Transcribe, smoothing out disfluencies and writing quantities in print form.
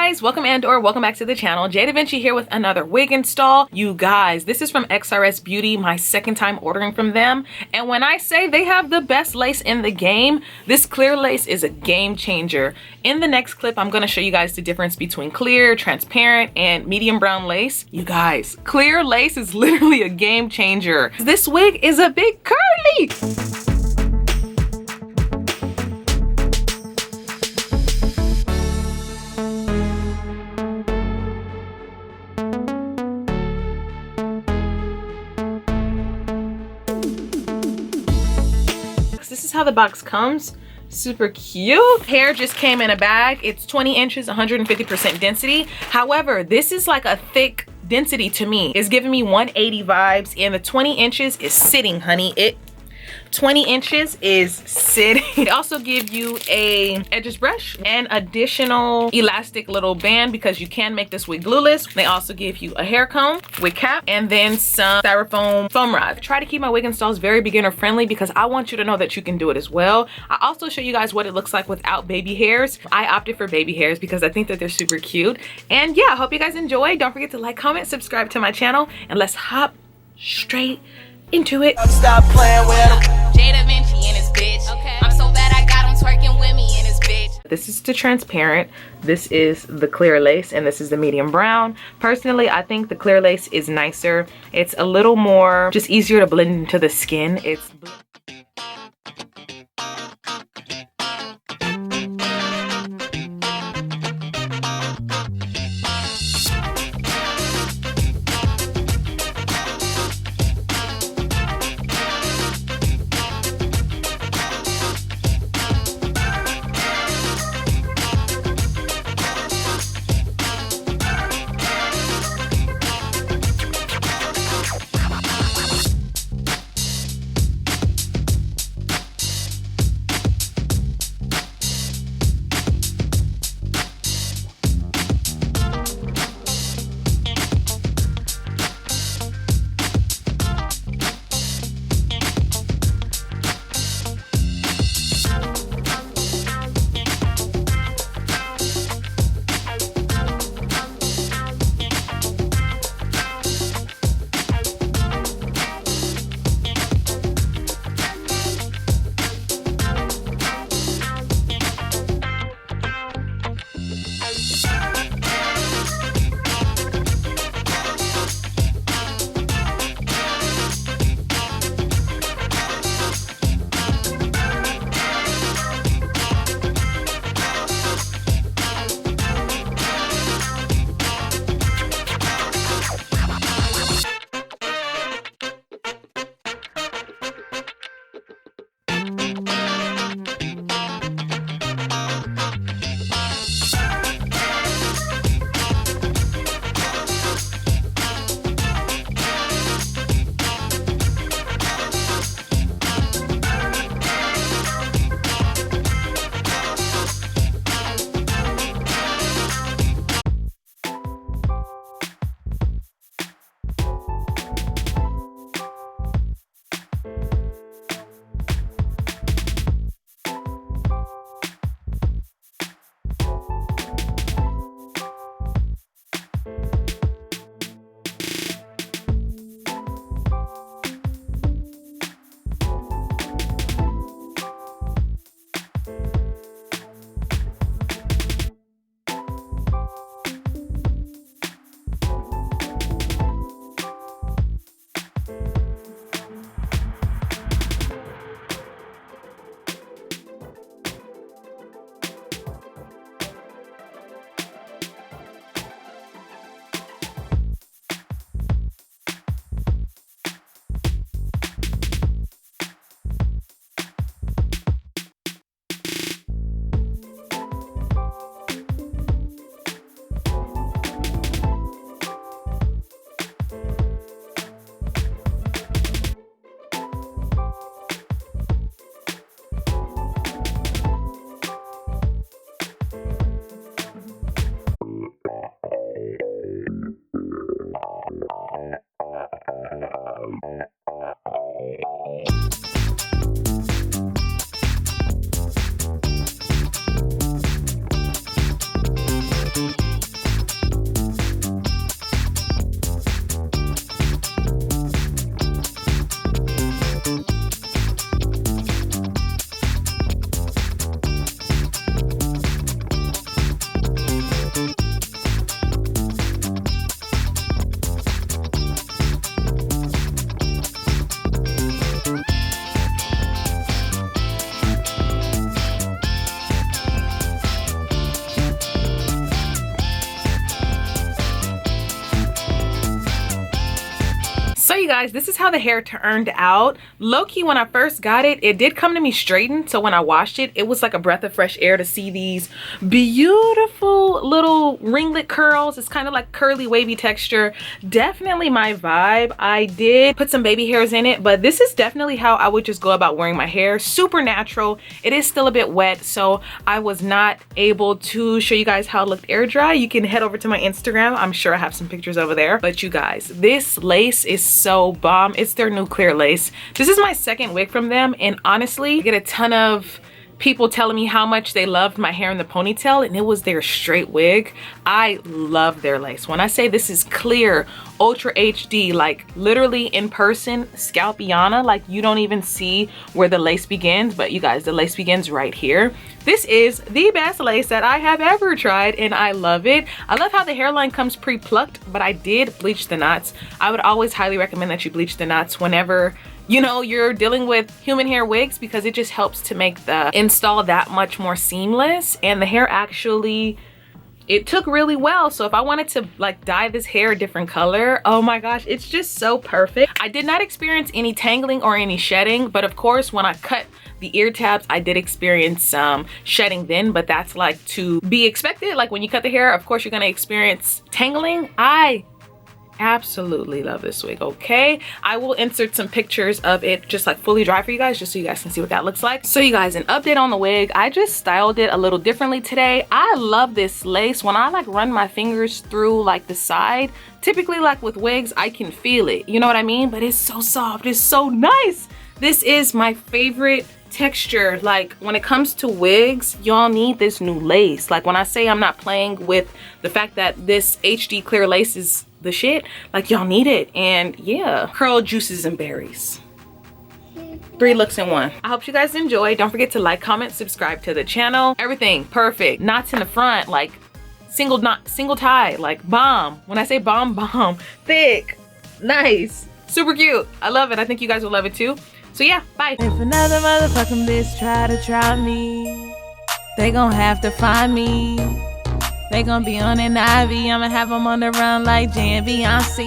guys, welcome and/or welcome back to the channel. jdevinci here with another wig install. You guys, this is from Xrsbeauty, my second time ordering from them. And when I say they have the best lace in the game, this clear lace is a game changer. In the next clip, I'm gonna show you guys the difference between clear, transparent, and medium brown lace. You guys, clear lace is literally a game changer. This wig is a bit curly. This is how the box comes. Super cute. Hair just came in a bag. It's 20 inches, 150% density. However, this is like a thick density to me. It's giving me 180 vibes, and the 20 inches is sitting, honey. 20 inches is sitting. They also give you a edges brush and additional elastic little band because you can make this wig glueless. They also give you a hair comb with cap and then some styrofoam foam rods. I try to keep my wig installs very beginner friendly because I want you to know that you can do it as well. I also show you guys what it looks like without baby hairs. I opted for baby hairs because I think that they're super cute. And yeah, I hope you guys enjoy. Don't forget to like, comment, subscribe to my channel, and let's hop straight into it. Stop playing with him. jdevinci in his bitch. Okay. I'm so bad I got him twerking with me in his bitch. This is the transparent, this is the clear lace, and this is the medium brown. Personally, I think the clear lace is nicer. It's a little more, just easier to blend into the skin. It's you guys, this is how the hair turned out. Low-key, when I first got it, it did come to me straightened. So when I washed it, it was like a breath of fresh air to see these beautiful little ringlet curls. It's kind of like curly, wavy texture. Definitely my vibe. I did put some baby hairs in it, but this is definitely how I would just go about wearing my hair. Super natural. It is still a bit wet, so I was not able to show you guys how it looked air dry. You can head over to my Instagram. I'm sure I have some pictures over there. But you guys, this lace is so bomb. It's their new clear lace. This is my second wig from them, and honestly, I get a ton of people telling me how much they loved my hair in the ponytail, and it was their straight wig. I love their lace. When I say this is clear, ultra HD, like literally in person, scalpiana, like you don't even see where the lace begins, but you guys, the lace begins right here. This is the best lace that I have ever tried, and I love it. I love how the hairline comes pre-plucked, but I did bleach the knots. I would always highly recommend that you bleach the knots whenever, you know, you're dealing with human hair wigs, because it just helps to make the install that much more seamless. And the hair actually, it took really well. So if I wanted to like dye this hair a different color, oh my gosh, it's just so perfect. I did not experience any tangling or any shedding, but of course when I cut the ear tabs, I did experience some shedding then, but that's like to be expected. Like when you cut the hair, of course you're gonna experience tangling. I absolutely love this wig. Okay, I will insert some pictures of it just like fully dry for you guys, just so you guys can see what that looks like. So you guys, an update on the wig. I just styled it a little differently today. I love this lace. When I like run my fingers through like the side, typically like with wigs, I can feel it, you know what I mean? But it's so soft, it's so nice. This is my favorite texture. Like when it comes to wigs, y'all need this new lace. Like when I say I'm not playing with the fact that this HD clear lace is the shit, like y'all need it. And yeah, curl, juices, and berries. 3 looks in 1. I hope you guys enjoy. Don't forget to like, comment, subscribe to the channel. Everything perfect. Knots in the front, like single knot, single tie, like bomb. When I say bomb, bomb. Thick, nice, super cute. I love it. I think you guys will love it too. So yeah, bye. If another motherfucking bitch try me, they gon' have to find me. They gon' be on an IV. I'ma have them on the run like jdevinci.